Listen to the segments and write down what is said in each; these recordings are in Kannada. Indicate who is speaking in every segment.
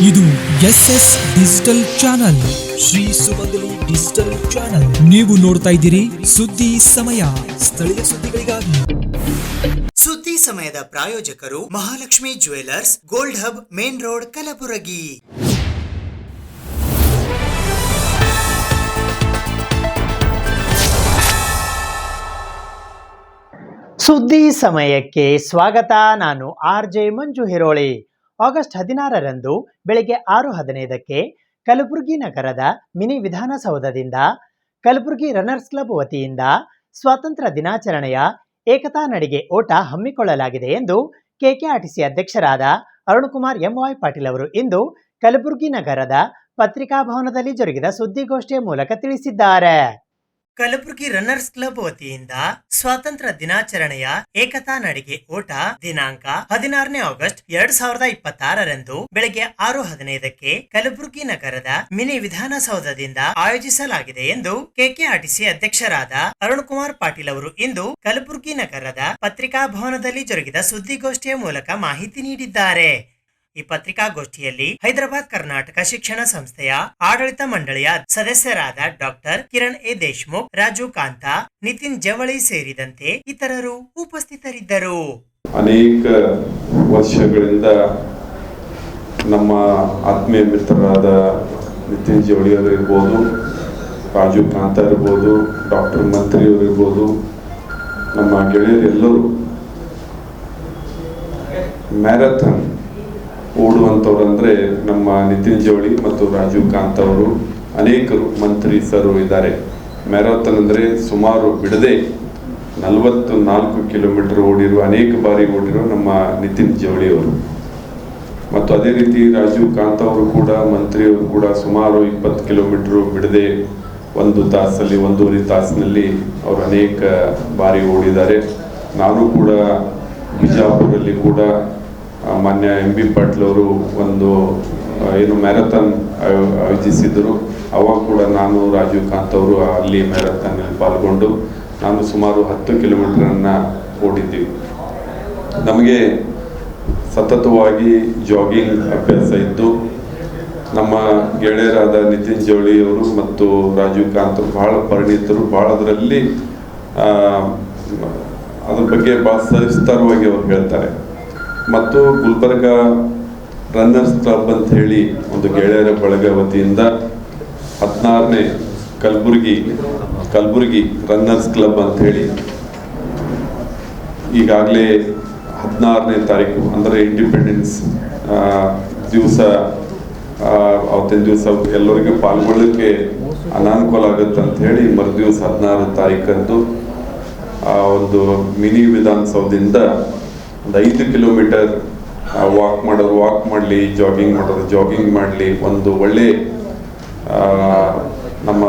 Speaker 1: ಇದು SS ಡಿಜಿಟಲ್ ಚಾನಲ್, ಶ್ರೀ ಸುಮಂಗಲಿ ಡಿಜಿಟಲ್ ಚಾನಲ್. ನೀವು ನೋಡ್ತಾ ಇದ್ದೀರಿ ಸುದ್ದಿ ಸಮಯ, ಸ್ಥಳೀಯ ಸುದ್ದಿಗಳಿಗಾಗಿ.
Speaker 2: ಸುದ್ದಿ ಸಮಯದ ಪ್ರಾಯೋಜಕರು Mahalakshmi jewellers, gold hub, main road, Kalaburagi. ಸುದ್ದಿ ಸಮಯಕ್ಕೆ ಸ್ವಾಗತ. ನಾನು RJ ಮಂಜು ಹಿರೋಳಿ. ಆಗಸ್ಟ್ 16ರಂದು ಬೆಳಗ್ಗೆ 6:15ಕ್ಕೆ ಕಲಬುರಗಿ ನಗರದ ಮಿನಿ ವಿಧಾನಸೌಧದಿಂದ ಕಲಬುರಗಿ ರನ್ನರ್ಸ್ ಕ್ಲಬ್ ವತಿಯಿಂದ ಸ್ವಾತಂತ್ರ್ಯ ದಿನಾಚರಣೆಯ ಏಕತಾ ನಡಿಗೆ ಓಟ ಹಮ್ಮಿಕೊಳ್ಳಲಾಗಿದೆ ಎಂದು KKRTC ಅಧ್ಯಕ್ಷರಾದ ಅರುಣಕುಮಾರ್ MY ಪಾಟೀಲ್ ಅವರು ಇಂದು ಕಲಬುರಗಿ ನಗರದ ಪತ್ರಿಕಾ ಭವನದಲ್ಲಿ ಜರುಗಿದ ಸುದ್ದಿಗೋಷ್ಠಿಯ ಮೂಲಕ ತಿಳಿಸಿದ್ದಾರೆ. ಕಲಬುರಗಿ ರನ್ನರ್ಸ್ ಕ್ಲಬ್ ವತಿಯಿಂದ ಸ್ವಾತಂತ್ರ್ಯ ದಿನಾಚರಣೆಯ ಏಕತಾ ನಡಿಗೆ ಓಟ ದಿನಾಂಕ 16ನೇ ಆಗಸ್ಟ್ 2026ರಂದು ಬೆಳಗ್ಗೆ 6:15ಕ್ಕೆ ಕಲಬುರಗಿ ನಗರದ ಮಿನಿ ವಿಧಾನಸೌಧದಿಂದ ಆಯೋಜಿಸಲಾಗಿದೆ ಎಂದು KKRTC ಅಧ್ಯಕ್ಷರಾದ ಅರುಣಕುಮಾರ್ ಪಾಟೀಲ್ ಅವರು ಇಂದು ಕಲಬುರಗಿ ನಗರದ ಪತ್ರಿಕಾ ಭವನದಲ್ಲಿ ಜರುಗಿದ ಸುದ್ದಿಗೋಷ್ಠಿಯ ಮೂಲಕ ಮಾಹಿತಿ ನೀಡಿದ್ದಾರೆ. ಈ ಪತ್ರಿಕಾಗೋಷ್ಠಿಯಲ್ಲಿ ಹೈದರಾಬಾದ್ ಕರ್ನಾಟಕ ಶಿಕ್ಷಣ ಸಂಸ್ಥೆಯ ಆಡಳಿತ ಮಂಡಳಿಯ ಸದಸ್ಯರಾದ ಡಾಕ್ಟರ್ ಕಿರಣ್ ಎ ದೇಶಮುಖ್, ರಾಜು ಕಾಂತ, ನಿತಿನ್ ಜವಳಿ ಸೇರಿದಂತೆ ಇತರರು ಉಪಸ್ಥಿತರಿದ್ದರು.
Speaker 3: ಅನೇಕ ವರ್ಷಗಳಿಂದ ನಮ್ಮ ಆತ್ಮೀಯ ಮಿತ್ರರಾದ ನಿತಿನ್ ಜವಳಿ ಅವರು ಇರ್ಬೋದು, ರಾಜು ಕಾಂತ ಇರ್ಬೋದು, ಡಾಕ್ಟರ್ ಮಂತ್ರಿ ಅವರು ಇರ್ಬೋದು, ನಮ್ಮ ಗೆಳೆಯರೆಲ್ಲರೂ ಮ್ಯಾರಥಾನ್ ಓಡುವಂಥವ್ರಂದ್ರೆ ನಮ್ಮ ನಿತಿನ್ ಜವಳಿ ಮತ್ತು ರಾಜು ಕಾಂತ್ ಅವರು, ಅನೇಕರು ಮಂತ್ರಿ ಸರ್ ಇದ್ದಾರೆ. ಮ್ಯಾರಥಾನ್ ಅಂದರೆ ಸುಮಾರು ಬಿಡದೆ 44 ಕಿಲೋಮೀಟರ್ ಓಡಿರುವ, ಅನೇಕ ಬಾರಿ ಓಡಿರುವ ನಮ್ಮ ನಿತಿನ್ ಜವಳಿ ಅವರು. ಮತ್ತು ಅದೇ ರೀತಿ ರಾಜು ಕಾಂತ್ ಅವರು ಕೂಡ, ಮಂತ್ರಿಯವರು ಕೂಡ ಸುಮಾರು 20 ಕಿಲೋಮೀಟರ್ ಬಿಡದೆ 1 ತಾಸಲ್ಲಿ, 1.5 ತಾಸಿನಲ್ಲಿ ಅವರು ಅನೇಕ ಬಾರಿ ಓಡಿದ್ದಾರೆ. ನಾನು ಕೂಡ ಬಿಜಾಪುರಲ್ಲಿ ಕೂಡ ಮಾನ್ಯ MB ಪಾಟೀಲ್ ಅವರು ಒಂದು ಏನು ಮ್ಯಾರಥಾನ್ ಆಯೋಜಿಸಿದರು. ಅವಾಗ ಕೂಡ ನಾನು, ರಾಜು ಕಾಂತ್ ಅವರು ಅಲ್ಲಿ ಮ್ಯಾರಥಾನ್ನಲ್ಲಿ ಪಾಲ್ಗೊಂಡು ನಾನು ಸುಮಾರು 10 ಕಿಲೋಮೀಟರನ್ನು ಓಡಿದ್ದೀವಿ. ನಮಗೆ ಸತತವಾಗಿ ಜಾಗಿಂಗ್ ಅಭ್ಯಾಸ ಇದ್ದು, ನಮ್ಮ ಗೆಳೆಯರಾದ ನಿತಿನ್ ಜವಳಿ ಅವರು ಮತ್ತು ರಾಜು ಕಾಂತ್ ಬಹಳ ಪರಿಣಿತರು, ಬಹಳ ಅದರಲ್ಲಿ ಅದ್ರ ಬಗ್ಗೆ ಭಾಳ ಸವಿಸ್ತಾರವಾಗಿ ಅವರು ಹೇಳ್ತಾರೆ. ಮತ್ತು ಗುಲ್ಬರ್ಗ ರನ್ನರ್ಸ್ ಕ್ಲಬ್ ಅಂತ ಹೇಳಿ ಒಂದು ಗೆಳೆಯರ ಬಳಗ ವತಿಯಿಂದ 16ನೇ ಕಲಬುರಗಿ ರನ್ನರ್ಸ್ ಕ್ಲಬ್ ಅಂತ ಹೇಳಿ ಈಗಾಗಲೇ 16ನೇ ತಾರೀಕು ಅಂದರೆ ಇಂಡಿಪೆಂಡೆನ್ಸ್ ದಿವಸ, ಅವತ್ತಿನ ದಿವಸ ಎಲ್ಲರಿಗೂ ಪಾಲ್ಗೊಳ್ಳಲಿಕ್ಕೆ ಅನಾನುಕೂಲ ಆಗುತ್ತೆ ಅಂತ ಹೇಳಿ ಮರುದಿವಸ 16ನೇ ತಾರೀಕಂದು ಒಂದು ಮಿನಿ ವಿಧಾನಸೌಧದಿಂದ ಒಂದು 5 ಕಿಲೋಮೀಟರ್ ವಾಕ್ ಮಾಡೋರು ವಾಕ್ ಮಾಡಲಿ, ಜಾಗಿಂಗ್ ಮಾಡೋರು ಜಾಗಿಂಗ್ ಮಾಡಲಿ, ಒಂದು ಒಳ್ಳೆ ನಮ್ಮ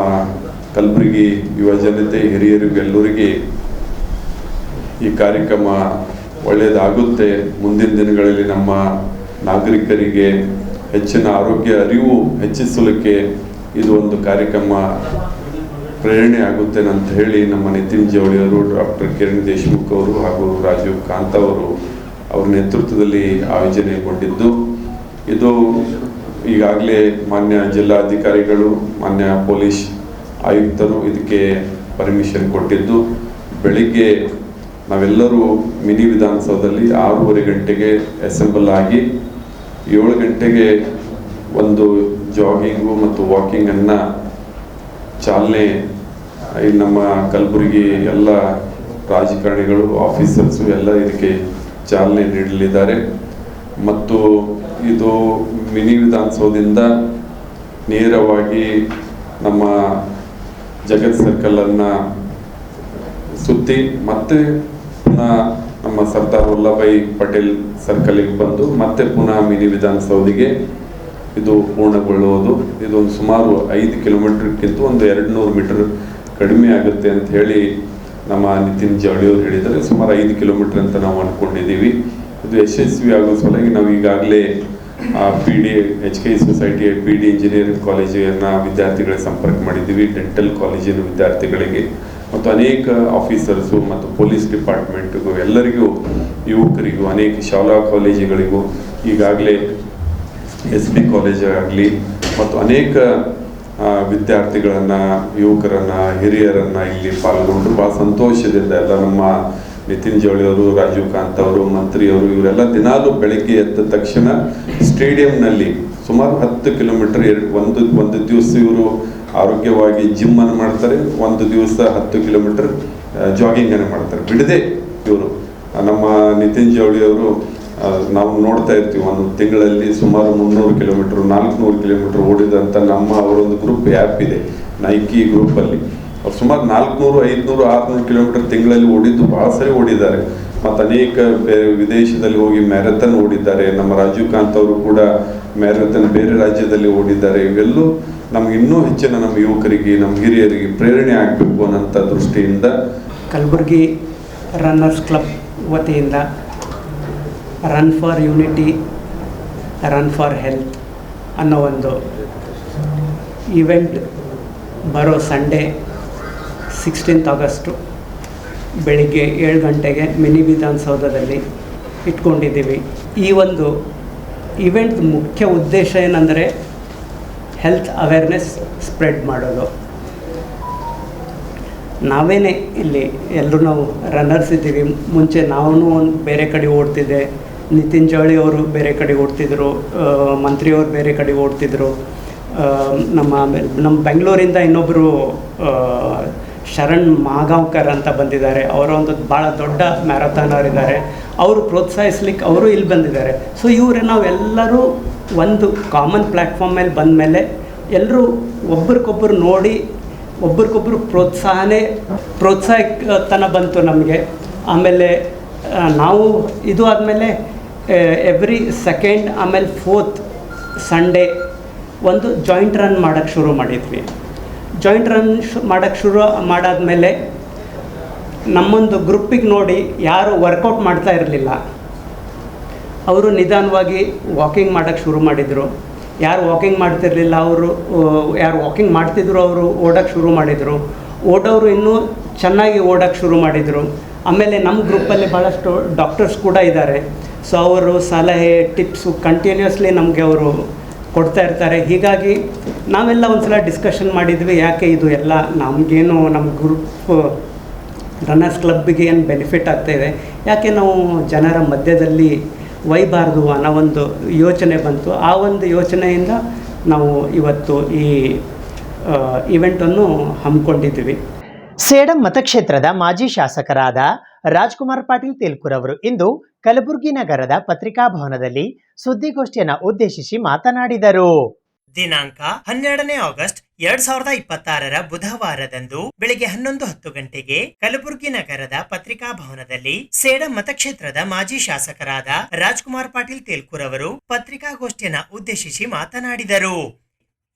Speaker 3: ಕಲಬುರಗಿ ಯುವ ಜನತೆ, ಹಿರಿಯರಿಗೆ, ಎಲ್ಲರಿಗೆ ಈ ಕಾರ್ಯಕ್ರಮ ಒಳ್ಳೆಯದಾಗುತ್ತೆ. ಮುಂದಿನ ದಿನಗಳಲ್ಲಿ ನಮ್ಮ ನಾಗರಿಕರಿಗೆ ಹೆಚ್ಚಿನ ಆರೋಗ್ಯ ಅರಿವು ಹೆಚ್ಚಿಸಲಿಕ್ಕೆ ಇದು ಒಂದು ಕಾರ್ಯಕ್ರಮ ಪ್ರೇರಣೆ ಆಗುತ್ತೆ ಅಂತ ಹೇಳಿ ನಮ್ಮ ನಿತಿನ್ ಜವಳಿ ಅವರು, ಡಾಕ್ಟರ್ ಕಿರಣ್ ದೇಶಮುಖ್ ಅವರು ಹಾಗೂ ರಾಜು ಕಾಂತ್ ಅವರು ಅವ್ರ ನೇತೃತ್ವದಲ್ಲಿ ಆಯೋಜನೆಗೊಂಡಿದ್ದು, ಇದು ಈಗಾಗಲೇ ಮಾನ್ಯ ಜಿಲ್ಲಾಧಿಕಾರಿಗಳು, ಮಾನ್ಯ ಪೊಲೀಸ್ ಆಯುಕ್ತರು ಇದಕ್ಕೆ ಪರ್ಮಿಷನ್ ಕೊಟ್ಟಿದ್ದು, ಬೆಳಿಗ್ಗೆ ನಾವೆಲ್ಲರೂ ಮಿನಿ ವಿಧಾನಸೌಧದಲ್ಲಿ 6:30 ಗಂಟೆಗೆ ಅಸೆಂಬಲ್ ಆಗಿ 7 ಗಂಟೆಗೆ ಒಂದು ಜಾಗಿಂಗು ಮತ್ತು ವಾಕಿಂಗನ್ನು ಚಾಲನೆ ನಮ್ಮ ಕಲಬುರಗಿ ಎಲ್ಲ ರಾಜಕಾರಣಿಗಳು, ಆಫೀಸರ್ಸು ಎಲ್ಲ ಇದಕ್ಕೆ ಚಾಲನೆ ನೀಡಲಿದ್ದಾರೆ. ಮತ್ತು ಇದು ಮಿನಿ ವಿಧಾನಸೌಧದಿಂದ ನೇರವಾಗಿ ನಮ್ಮ ಜಗತ್ ಸರ್ಕಲನ್ನು ಸುತ್ತಿ ಮತ್ತೆ ಪುನಃ ನಮ್ಮ ಸರ್ದಾರ್ ವಲ್ಲಭಾಯಿ ಪಟೇಲ್ ಸರ್ಕಲಿಗೆ ಬಂದು ಮತ್ತೆ ಪುನಃ ಮಿನಿ ವಿಧಾನಸೌಧಿಗೆ ಇದು ಪೂರ್ಣಗೊಳ್ಳುವುದು. ಇದೊಂದು ಸುಮಾರು 5 ಕಿಲೋಮೀಟರ್ಗಿಂತ ಒಂದು 200 ಮೀಟರ್ ಕಡಿಮೆ ಆಗುತ್ತೆ ಅಂತ ಹೇಳಿ ನಮ್ಮ ನಿತಿನ್ ಜವಳಿ ಅವರು ಹೇಳಿದ್ದಾರೆ. ಸುಮಾರು 5 ಕಿಲೋಮೀಟರ್ ಅಂತ ನಾವು ಅಂದ್ಕೊಂಡಿದ್ದೀವಿ. ಇದು ಯಶಸ್ವಿ ಆಗೋ ಸಲುವಾಗಿ ನಾವು ಈಗಾಗಲೇ PD HKI ಸೊಸೈಟಿಯ PD ಇಂಜಿನಿಯರಿಂಗ್ ಕಾಲೇಜಿನ ವಿದ್ಯಾರ್ಥಿಗಳಿಗೆ ಸಂಪರ್ಕ ಮಾಡಿದ್ದೀವಿ, ಡೆಂಟಲ್ ಕಾಲೇಜಿನ ವಿದ್ಯಾರ್ಥಿಗಳಿಗೆ ಮತ್ತು ಅನೇಕ ಆಫೀಸರ್ಸು ಮತ್ತು ಪೊಲೀಸ್ ಡಿಪಾರ್ಟ್ಮೆಂಟ್ಗೂ, ಎಲ್ಲರಿಗೂ, ಯುವಕರಿಗೂ, ಅನೇಕ ಶಾಲಾ ಕಾಲೇಜುಗಳಿಗೂ ಈಗಾಗಲೇ SB ಕಾಲೇಜ್ ಆಗಲಿ ಮತ್ತು ಅನೇಕ ವಿದ್ಯಾರ್ಥಿಗಳನ್ನು, ಯುವಕರನ್ನು, ಹಿರಿಯರನ್ನು ಇಲ್ಲಿ ಪಾಲ್ಗೊಂಡ್ರು. ಭಾಳ ಸಂತೋಷದಿಂದ ಎಲ್ಲ ನಮ್ಮ ನಿತಿನ್ ಜವಳಿ ಅವರು, ರಾಜೀವ್ ಕಾಂತ್ ಅವರು, ಮಂತ್ರಿಯವರು ಇವರೆಲ್ಲ ದಿನಾಲೂ ಬೆಳಗ್ಗೆ ಎದ್ದ ತಕ್ಷಣ ಸ್ಟೇಡಿಯಂನಲ್ಲಿ ಸುಮಾರು 10 ಕಿಲೋಮೀಟರ್ ಒಂದು ದಿವಸ ಇವರು ಆರೋಗ್ಯವಾಗಿ ಜಿಮ್ಮನ್ನು ಮಾಡ್ತಾರೆ, ಒಂದು ದಿವಸ 10 ಕಿಲೋಮೀಟರ್ ಜಾಗಿಂಗನ್ನು ಮಾಡ್ತಾರೆ ಬಿಡದೆ. ಇವರು ನಮ್ಮ ನಿತಿನ್ ಜವಳಿ ಅವರು ನಾವು ನೋಡ್ತಾ ಇರ್ತೀವಿ, ಒಂದು ತಿಂಗಳಲ್ಲಿ ಸುಮಾರು 300 ಕಿಲೋಮೀಟರ್ 400 ಕಿಲೋಮೀಟರ್ ಓಡಿದಂಥ ಅವರೊಂದು ಗ್ರೂಪ್ ಆ್ಯಪ್ ಇದೆ, ನೈಕಿ ಗ್ರೂಪಲ್ಲಿ. ಅವ್ರು ಸುಮಾರು 400, 500, 600 ಕಿಲೋಮೀಟರ್ ತಿಂಗಳಲ್ಲಿ ಓಡಿದ್ದು ಭಾಳ ಸರಿ ಓಡಿದ್ದಾರೆ. ಮತ್ತು ಅನೇಕ ವಿದೇಶದಲ್ಲಿ ಹೋಗಿ ಮ್ಯಾರಥಾನ್ ಓಡಿದ್ದಾರೆ. ನಮ್ಮ ರಾಜೀವ್ ಕಾಂತ್ ಅವರು ಕೂಡ ಮ್ಯಾರಥಾನ್ ಬೇರೆ ರಾಜ್ಯದಲ್ಲಿ ಓಡಿದ್ದಾರೆ. ಇವೆಲ್ಲೂ ನಮ್ಗೆ ಇನ್ನೂ ಹೆಚ್ಚಿನ ನಮ್ಮ ಯುವಕರಿಗೆ, ನಮ್ಮ ಹಿರಿಯರಿಗೆ ಪ್ರೇರಣೆ ಆಗಬೇಕು ಅನ್ನೋಂಥ ದೃಷ್ಟಿಯಿಂದ
Speaker 4: ಕಲಬುರಗಿ ರನ್ನರ್ಸ್ ಕ್ಲಬ್ ವತಿಯಿಂದ run for unity, run for health ಅನ್ನೋ ಒಂದು ಈವೆಂಟ್ ಬರೋ ಸಂಡೇ 16th ಆಗಸ್ಟು ಬೆಳಿಗ್ಗೆ 7 ಗಂಟೆಗೆ ಮಿನಿ ವಿಧಾನಸೌಧದಲ್ಲಿ ಇಟ್ಕೊಂಡಿದ್ದೀವಿ. ಈ ಒಂದು ಈವೆಂಟ್ ಮುಖ್ಯ ಉದ್ದೇಶ ಏನಂದರೆ ಹೆಲ್ತ್ ಅವೇರ್ನೆಸ್ ಸ್ಪ್ರೆಡ್ ಮಾಡೋದು. ನಾವೇನೇ ಇಲ್ಲಿ ಎಲ್ಲರೂ ನಾವು ರನ್ನರ್ಸ್ ಇದ್ದೀವಿ. ಮುಂಚೆ ನಾವು ಒಂದು ಬೇರೆ ಕಡೆ ಓಡ್ತಿದ್ದೆ, ನಿತಿನ್ ಜವಳಿ ಅವರು ಬೇರೆ ಕಡೆ ಓಡ್ತಿದ್ರು, ಮಂತ್ರಿಯವರು ಬೇರೆ ಕಡೆ ಓಡ್ತಿದ್ರು. ನಮ್ಮ ಬೆಂಗಳೂರಿಂದ ಇನ್ನೊಬ್ಬರು ಶರಣ್ ಮಾಗಾಂವ್ಕರ್ ಅಂತ ಬಂದಿದ್ದಾರೆ. ಅವರ ಒಂದು ಭಾಳ ದೊಡ್ಡ ಮ್ಯಾರಥಾನರ್ ಇದ್ದಾರೆ. ಅವರು ಪ್ರೋತ್ಸಾಹಿಸ್ಲಿಕ್ಕೆ ಅವರು ಇಲ್ಲಿ ಬಂದಿದ್ದಾರೆ. ಸೊ ನಾವೆಲ್ಲರೂ ಒಂದು ಕಾಮನ್ ಪ್ಲ್ಯಾಟ್ಫಾರ್ಮ್ ಮೇಲೆ ಬಂದ ಮೇಲೆ ಎಲ್ಲರೂ ಒಬ್ರಿಗೊಬ್ಬರು ನೋಡಿ ಒಬ್ರಿಗೊಬ್ಬರು ಪ್ರೋತ್ಸಾಹತನ ಬಂತು ನಮಗೆ. ಆಮೇಲೆ ನಾವು ಇದು ಆದಮೇಲೆ ಎವ್ರಿ ಸೆಕೆಂಡ್ ಆಮೇಲೆ 4th ಸಂಡೇ ಒಂದು ಜಾಯಿಂಟ್ ರನ್ ಮಾಡೋಕ್ಕೆ ಶುರು ಮಾಡಿದ್ವಿ. ಜಾಯಿಂಟ್ ರನ್ ಮಾಡೋಕ್ಕೆ ಶುರು ಮಾಡಾದ್ಮೇಲೆ ನಮ್ಮೊಂದು ಗ್ರೂಪಿಗೆ ನೋಡಿ ಯಾರು ವರ್ಕೌಟ್ ಮಾಡ್ತಾ ಇರಲಿಲ್ಲ, ಅವರು ನಿಧಾನವಾಗಿ ವಾಕಿಂಗ್ ಮಾಡೋಕ್ಕೆ ಶುರು ಮಾಡಿದರು. ಯಾರು ವಾಕಿಂಗ್ ಮಾಡ್ತಿರಲಿಲ್ಲ ಅವರು, ಯಾರು ವಾಕಿಂಗ್ ಮಾಡ್ತಿದ್ರು ಅವರು ಓಡೋಕ್ಕೆ ಶುರು ಮಾಡಿದರು. ಓಡೋರು ಇನ್ನೂ ಚೆನ್ನಾಗಿ ಓಡೋಕ್ಕೆ ಶುರು ಮಾಡಿದರು. ಆಮೇಲೆ ನಮ್ಮ ಗ್ರೂಪಲ್ಲಿ ಭಾಳಷ್ಟು ಡಾಕ್ಟರ್ಸ್ ಕೂಡ ಇದ್ದಾರೆ. ಸೊ ಅವರು ಸಲಹೆ, ಟಿಪ್ಸು ಕಂಟಿನ್ಯೂಸ್ಲಿ ನಮಗೆ ಅವರು ಕೊಡ್ತಾ ಇರ್ತಾರೆ. ಹೀಗಾಗಿ ನಾವೆಲ್ಲ ಒಂದು ಸಲ ಡಿಸ್ಕಷನ್ ಮಾಡಿದ್ವಿ, ಯಾಕೆ ಇದು ಎಲ್ಲ ನಮಗೇನು ನಮ್ಮ ಗ್ರೂಪ್ ರನ್ನರ್ಸ್ ಕ್ಲಬ್ಬಿಗೆ ಏನು ಬೆನಿಫಿಟ್ ಆಗ್ತಾಯಿದೆ, ಯಾಕೆ ನಾವು ಜನರ ಮಧ್ಯದಲ್ಲಿ ಒಯ್ಯಬಾರ್ದು ಅನ್ನೋ ಒಂದು ಯೋಚನೆ ಬಂತು. ಆ ಒಂದು ಯೋಚನೆಯಿಂದ ನಾವು ಇವತ್ತು ಈ ಇವೆಂಟನ್ನು ಹಮ್ಮಿಕೊಂಡಿದ್ವಿ.
Speaker 2: ಸೇಡಂ ಮತಕ್ಷೇತ್ರದ ಮಾಜಿ ಶಾಸಕರಾದ ರಾಜ್ಕುಮಾರ್ ಪಾಟೀಲ್ ತೇಲ್ಕೂರ್ ಅವರು ಇಂದು ಕಲಬುರಗಿ ನಗರದ ಪತ್ರಿಕಾಭವನದಲ್ಲಿ ಸುದ್ದಿಗೋಷ್ಠಿಯನ್ನು ಉದ್ದೇಶಿಸಿ ಮಾತನಾಡಿದರು.
Speaker 5: ದಿನಾಂಕ 12ನೇ ಆಗಸ್ಟ್ 2026 ಬುಧವಾರದಂದು ಬೆಳಿಗ್ಗೆ 11:10 ಗಂಟೆಗೆ ಕಲಬುರಗಿ ನಗರದ ಪತ್ರಿಕಾಭವನದಲ್ಲಿ ಸೇಡಂ ಮತಕ್ಷೇತ್ರದ ಮಾಜಿ ಶಾಸಕರಾದ ರಾಜ್ಕುಮಾರ್ ಪಾಟೀಲ್ ತೇಲ್ಕೂರ್ ಅವರು ಪತ್ರಿಕಾಗೋಷ್ಠಿಯನ್ನು ಉದ್ದೇಶಿಸಿ ಮಾತನಾಡಿದರು.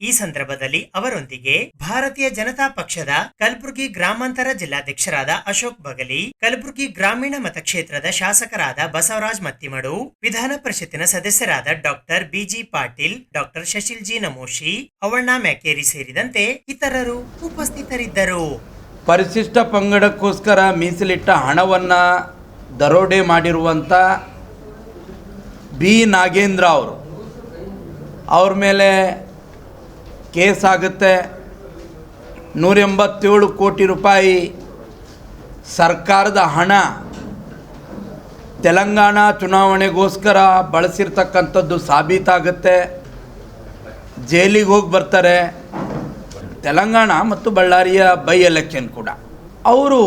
Speaker 5: ಈ ಸಂದರ್ಭದಲ್ಲಿ ಅವರೊಂದಿಗೆ ಭಾರತೀಯ ಜನತಾ ಪಕ್ಷದ ಕಲಬುರಗಿ ಗ್ರಾಮಾಂತರ ಜಿಲ್ಲಾಧ್ಯಕ್ಷರಾದ ಅಶೋಕ್ ಬಗಲಿ, ಕಲಬುರಗಿ ಗ್ರಾಮೀಣ ಮತಕ್ಷೇತ್ರದ ಶಾಸಕರಾದ ಬಸವರಾಜ್ ಮತ್ತಿಮಡು, ವಿಧಾನ ಪರಿಷತ್ತಿನ ಸದಸ್ಯರಾದ doctor BG Patil, doctor Shashil G Namoshi, Avanna Makeri ಸೇರಿದಂತೆ ಇತರರು ಉಪಸ್ಥಿತರಿದ್ದರು.
Speaker 6: ಪರಿಶಿಷ್ಟ ಪಂಗಡಕ್ಕೋಸ್ಕರ ಮೀಸಲಿಟ್ಟ ಹಣವನ್ನು ದರೋಡೆ ಮಾಡಿರುವಂಥ B ನಾಗೇಂದ್ರ ಅವ್ರ ಮೇಲೆ ಕೇಸ್ ಆಗುತ್ತೆ. 187 ಕೋಟಿ ರೂಪಾಯಿ ಸರ್ಕಾರದ ಹಣ ತೆಲಂಗಾಣ ಚುನಾವಣೆಗೋಸ್ಕರ ಬಳಸಿರ್ತಕ್ಕಂಥದ್ದು ಸಾಬೀತಾಗುತ್ತೆ. ಜೈಲಿಗೆ ಹೋಗಿ ಬರ್ತಾರೆ. ತೆಲಂಗಾಣ ಮತ್ತು ಬಳ್ಳಾರಿಯ ಬೈ ಎಲೆಕ್ಷನ್ ಕೂಡ. ಅವರು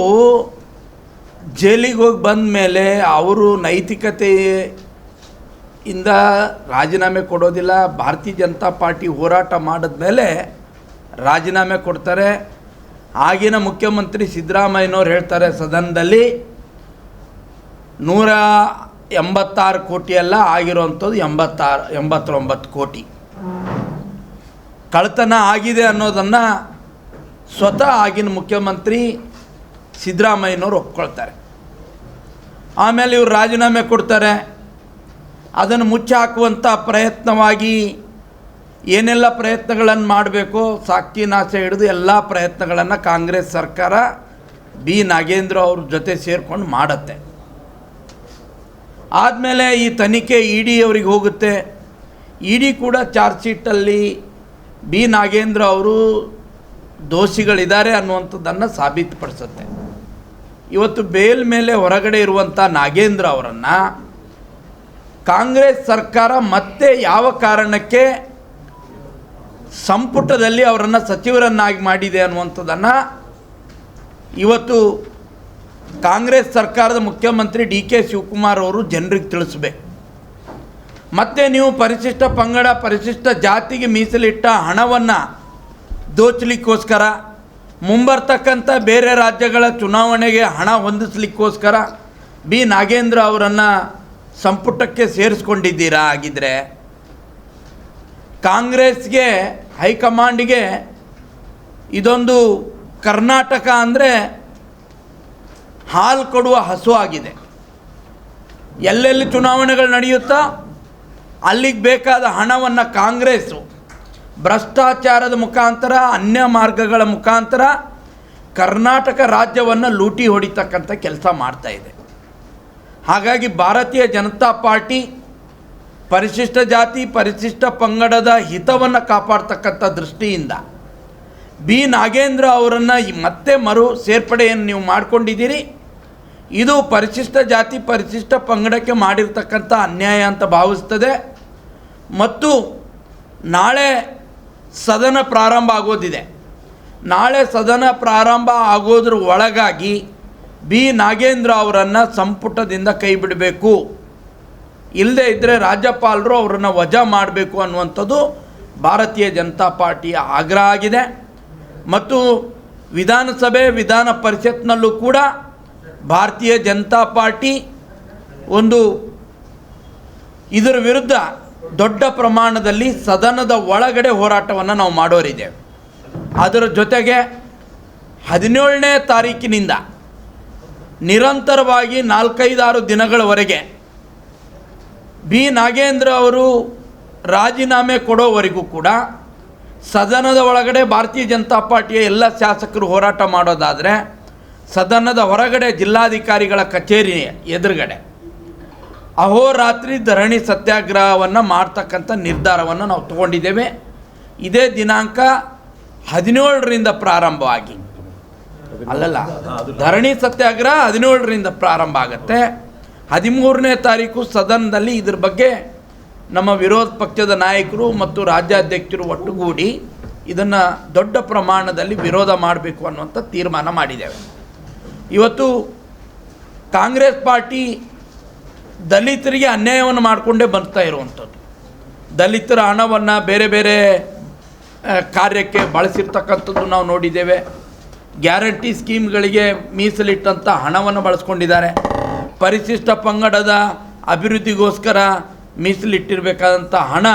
Speaker 6: ಜೈಲಿಗೆ ಹೋಗಿ ಬಂದ ಮೇಲೆ ಅವರು ನೈತಿಕತೆಯಿಂದ ರಾಜೀನಾಮೆ ಕೊಡೋದಿಲ್ಲ. ಭಾರತೀಯ ಜನತಾ ಪಾರ್ಟಿ ಹೋರಾಟ ಮಾಡಿದ್ಮೇಲೆ ರಾಜೀನಾಮೆ ಕೊಡ್ತಾರೆ. ಆಗಿನ ಮುಖ್ಯಮಂತ್ರಿ ಸಿದ್ದರಾಮಯ್ಯನವ್ರು ಹೇಳ್ತಾರೆ ಸದನದಲ್ಲಿ 186 ಕೋಟಿಯೆಲ್ಲ ಆಗಿರೋವಂಥದ್ದು 89 ಕೋಟಿ ಕಳ್ಳತನ ಆಗಿದೆ ಅನ್ನೋದನ್ನು ಸ್ವತಃ ಆಗಿನ ಮುಖ್ಯಮಂತ್ರಿ ಸಿದ್ದರಾಮಯ್ಯನವ್ರು ಒಪ್ಕೊಳ್ತಾರೆ. ಆಮೇಲೆ ಇವರು ರಾಜೀನಾಮೆ ಕೊಡ್ತಾರೆ. ಅದನ್ನು ಮುಚ್ಚಿ ಹಾಕುವಂಥ ಪ್ರಯತ್ನವಾಗಿ ಏನೆಲ್ಲ ಪ್ರಯತ್ನಗಳನ್ನು ಮಾಡಬೇಕು, ಸಾಕ್ಷಿ ನಾಶ ಹಿಡಿದು ಎಲ್ಲ ಪ್ರಯತ್ನಗಳನ್ನು ಕಾಂಗ್ರೆಸ್ ಸರ್ಕಾರ B ನಾಗೇಂದ್ರ ಅವ್ರ ಜೊತೆ ಸೇರಿಕೊಂಡು ಮಾಡುತ್ತೆ. ಆದಮೇಲೆ ಈ ತನಿಖೆ ED ಅವರಿಗೆ ಹೋಗುತ್ತೆ. ಇಡಿ ಕೂಡ ಚಾರ್ಜ್ ಶೀಟಲ್ಲಿ ಬಿ ನಾಗೇಂದ್ರ ಅವರು ದೋಷಿಗಳಿದ್ದಾರೆ ಅನ್ನುವಂಥದ್ದನ್ನು ಸಾಬೀತುಪಡಿಸುತ್ತೆ. ಇವತ್ತು ಬೇಲ್ ಮೇಲೆ ಹೊರಗಡೆ ಇರುವಂಥ ನಾಗೇಂದ್ರ ಅವರನ್ನು ಕಾಂಗ್ರೆಸ್ ಸರ್ಕಾರ ಮತ್ತೆ ಯಾವ ಕಾರಣಕ್ಕೆ ಸಂಪುಟದಲ್ಲಿ ಅವರನ್ನು ಸಚಿವರನ್ನಾಗಿ ಮಾಡಿದೆ ಅನ್ನುವಂಥದ್ದನ್ನು ಇವತ್ತು ಕಾಂಗ್ರೆಸ್ ಸರ್ಕಾರದ ಮುಖ್ಯಮಂತ್ರಿ DK ಶಿವಕುಮಾರ್ ಅವರು ಜನರಿಗೆ ತಿಳಿಸ್ಬೇಕು. ಮತ್ತು ನೀವು ಪರಿಶಿಷ್ಟ ಪಂಗಡ ಪರಿಶಿಷ್ಟ ಜಾತಿಗೆ ಮೀಸಲಿಟ್ಟ ಹಣವನ್ನು ದೋಚಲಿಕ್ಕೋಸ್ಕರ ಮುಂಬರ್ತಕ್ಕಂಥ ಬೇರೆ ರಾಜ್ಯಗಳ ಚುನಾವಣೆಗೆ ಹಣ ಹೊಂದಿಸಲಿಕ್ಕೋಸ್ಕರ ಬಿ ನಾಗೇಂದ್ರ ಅವರನ್ನು ಸಂಪುಟಕ್ಕೆ ಸೇರಿಸ್ಕೊಂಡಿದ್ದೀರಾ? ಆಗಿದ್ದರೆ ಕಾಂಗ್ರೆಸ್ಗೆ ಹೈಕಮಾಂಡಿಗೆ ಇದೊಂದು ಕರ್ನಾಟಕ ಅಂದರೆ ಹಾಲು ಕೊಡುವ ಹಸು ಆಗಿದೆ. ಎಲ್ಲೆಲ್ಲಿ ಚುನಾವಣೆಗಳು ನಡೆಯುತ್ತೋ ಅಲ್ಲಿಗೆ ಬೇಕಾದ ಹಣವನ್ನು ಕಾಂಗ್ರೆಸ್ಸು ಭ್ರಷ್ಟಾಚಾರದ ಮುಖಾಂತರ ಅನ್ಯ ಮಾರ್ಗಗಳ ಮುಖಾಂತರ ಕರ್ನಾಟಕ ರಾಜ್ಯವನ್ನು ಲೂಟಿ ಹೊಡಿತಕ್ಕಂಥ ಕೆಲಸ ಮಾಡ್ತಾಯಿದೆ. ಹಾಗಾಗಿ ಭಾರತೀಯ ಜನತಾ ಪಾರ್ಟಿ ಪರಿಶಿಷ್ಟ ಜಾತಿ ಪರಿಶಿಷ್ಟ ಪಂಗಡದ ಹಿತವನ್ನು ಕಾಪಾಡ್ತಕ್ಕಂಥ ದೃಷ್ಟಿಯಿಂದ ಬಿ ನಾಗೇಂದ್ರ ಅವರನ್ನು ಮತ್ತೆ ಮರು ಸೇರ್ಪಡೆಯನ್ನು ನೀವು ಮಾಡಿಕೊಂಡಿದ್ದೀರಿ. ಇದು ಪರಿಶಿಷ್ಟ ಜಾತಿ ಪರಿಶಿಷ್ಟ ಪಂಗಡಕ್ಕೆ ಮಾಡಿರ್ತಕ್ಕಂಥ ಅನ್ಯಾಯ ಅಂತ ಭಾವಿಸ್ತದೆ. ಮತ್ತು ನಾಳೆ ಸದನ ಪ್ರಾರಂಭ ಆಗೋದಿದೆ. ನಾಳೆ ಸದನ ಪ್ರಾರಂಭ ಆಗೋದ್ರ ಒಳಗಾಗಿ ಬಿ ನಾಗೇಂದ್ರ ಅವರನ್ನು ಸಂಪುಟದಿಂದ ಕೈ ಬಿಡಬೇಕು, ಇಲ್ಲದೇ ಇದ್ದರೆ ರಾಜ್ಯಪಾಲರು ಅವರನ್ನು ವಜಾ ಮಾಡಬೇಕು ಅನ್ನುವಂಥದ್ದು ಭಾರತೀಯ ಜನತಾ ಪಾರ್ಟಿಯ ಆಗ್ರಹ ಆಗಿದೆ. ಮತ್ತು ವಿಧಾನಸಭೆ ವಿಧಾನ ಪರಿಷತ್ನಲ್ಲೂ ಕೂಡ ಭಾರತೀಯ ಜನತಾ ಪಾರ್ಟಿ ಇದರ ವಿರುದ್ಧ ದೊಡ್ಡ ಪ್ರಮಾಣದಲ್ಲಿ ಸದನದ ಒಳಗಡೆ ಹೋರಾಟವನ್ನು ನಾವು ಮಾಡೋರಿದ್ದೇವೆ. ಅದರ ಜೊತೆಗೆ 17ನೇ ತಾರೀಕಿನಿಂದ ನಿರಂತರವಾಗಿ 4-5-6 ದಿನಗಳವರೆಗೆ ಬಿ ನಾಗೇಂದ್ರ ಅವರು ರಾಜೀನಾಮೆ ಕೊಡೋವರೆಗೂ ಕೂಡ ಸದನದ ಒಳಗಡೆ ಭಾರತೀಯ ಜನತಾ ಪಾರ್ಟಿಯ ಎಲ್ಲ ಶಾಸಕರು ಹೋರಾಟ ಮಾಡೋದಾದರೆ ಸದನದ ಹೊರಗಡೆ ಜಿಲ್ಲಾಧಿಕಾರಿಗಳ ಕಚೇರಿ ಎದುರುಗಡೆ ಅಹೋರಾತ್ರಿ ಧರಣಿ ಸತ್ಯಾಗ್ರಹವನ್ನು ಮಾಡ್ತಕ್ಕಂಥ ನಿರ್ಧಾರವನ್ನು ನಾವು ತಗೊಂಡಿದ್ದೇವೆ. ಇದೇ ದಿನಾಂಕ 17ರಿಂದ ಪ್ರಾರಂಭವಾಗಿ ಧರಣಿ ಸತ್ಯಾಗ್ರಹ 17ರಿಂದ ಪ್ರಾರಂಭ ಆಗುತ್ತೆ. 13ನೇ ತಾರೀಕು ಸದನದಲ್ಲಿ ಇದ್ರ ಬಗ್ಗೆ ನಮ್ಮ ವಿರೋಧ ಪಕ್ಷದ ನಾಯಕರು ಮತ್ತು ರಾಜ್ಯಾಧ್ಯಕ್ಷರು ಒಟ್ಟುಗೂಡಿ ಇದನ್ನು ದೊಡ್ಡ ಪ್ರಮಾಣದಲ್ಲಿ ವಿರೋಧ ಮಾಡಬೇಕು ಅನ್ನುವಂಥ ತೀರ್ಮಾನ ಮಾಡಿದ್ದೇವೆ. ಇವತ್ತು ಕಾಂಗ್ರೆಸ್ ಪಾರ್ಟಿ ದಲಿತರಿಗೆ ಅನ್ಯಾಯವನ್ನು ಮಾಡಿಕೊಂಡೇ ಬರ್ತಾ ಇರುವಂಥದ್ದು. ದಲಿತರ ಹಣವನ್ನು ಬೇರೆ ಬೇರೆ ಕಾರ್ಯಕ್ಕೆ ಬಳಸಿರ್ತಕ್ಕಂಥದ್ದು ನಾವು ನೋಡಿದ್ದೇವೆ. ಗ್ಯಾರಂಟಿ ಸ್ಕೀಮ್ಗಳಿಗೆ ಮೀಸಲಿಟ್ಟಂಥ ಹಣವನ್ನು ಬಳಸ್ಕೊಂಡಿದ್ದಾರೆ. ಪರಿಶಿಷ್ಟ ಪಂಗಡದ ಅಭಿವೃದ್ಧಿಗೋಸ್ಕರ ಮೀಸಲಿಟ್ಟಿರಬೇಕಾದಂಥ ಹಣ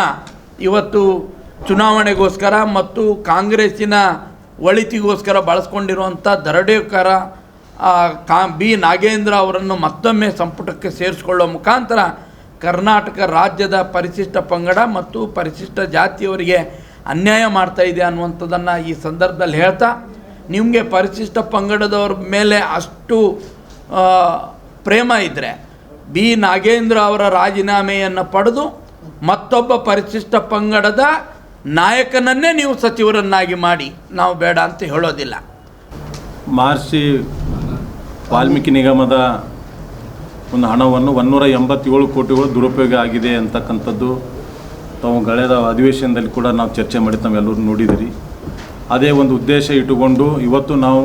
Speaker 6: ಇವತ್ತು ಚುನಾವಣೆಗೋಸ್ಕರ ಮತ್ತು ಕಾಂಗ್ರೆಸ್ಸಿನ ಒಳಿತಿಗೋಸ್ಕರ ಬಳಸ್ಕೊಂಡಿರುವಂಥ ದರೋಡೆಕೋರ ಬಿ ನಾಗೇಂದ್ರ ಅವರನ್ನು ಮತ್ತೊಮ್ಮೆ ಸಂಪುಟಕ್ಕೆ ಸೇರಿಸಿಕೊಳ್ಳುವ ಮುಖಾಂತರ ಕರ್ನಾಟಕ ರಾಜ್ಯದ ಪರಿಶಿಷ್ಟ ಪಂಗಡ ಮತ್ತು ಪರಿಶಿಷ್ಟ ಜಾತಿಯವರಿಗೆ ಅನ್ಯಾಯ ಮಾಡ್ತಾಯಿದೆ ಅನ್ನುವಂಥದ್ದನ್ನು ಈ ಸಂದರ್ಭದಲ್ಲಿ ಹೇಳ್ತಾ, ನಿಮಗೆ ಪರಿಶಿಷ್ಟ ಪಂಗಡದವ್ರ ಮೇಲೆ ಅಷ್ಟು ಪ್ರೇಮ ಇದ್ದರೆ ಬಿ ನಾಗೇಂದ್ರ ಅವರ ರಾಜೀನಾಮೆಯನ್ನು ಪಡೆದು ಮತ್ತೊಬ್ಬ ಪರಿಶಿಷ್ಟ ಪಂಗಡದ ನಾಯಕನನ್ನೇ ನೀವು ಸಚಿವರನ್ನಾಗಿ ಮಾಡಿ, ನಾವು ಬೇಡ ಅಂತ ಹೇಳೋದಿಲ್ಲ.
Speaker 7: ಮಹರ್ಷಿ ವಾಲ್ಮೀಕಿ ನಿಗಮದ ಒಂದು ಹಣವನ್ನು 187 ಕೋಟಿಗಳು ದುರುಪಯೋಗ ಆಗಿದೆ ಅಂತಕ್ಕಂಥದ್ದು ತಾವು ಕಳೆದ ಅಧಿವೇಶನದಲ್ಲಿ ಕೂಡ ನಾವು ಚರ್ಚೆ ಮಾಡಿ ತಾವೆಲ್ಲರೂ ನೋಡಿದಿರಿ. ಅದೇ ಒಂದು ಉದ್ದೇಶ ಇಟ್ಟುಕೊಂಡು ಇವತ್ತು ನಾವು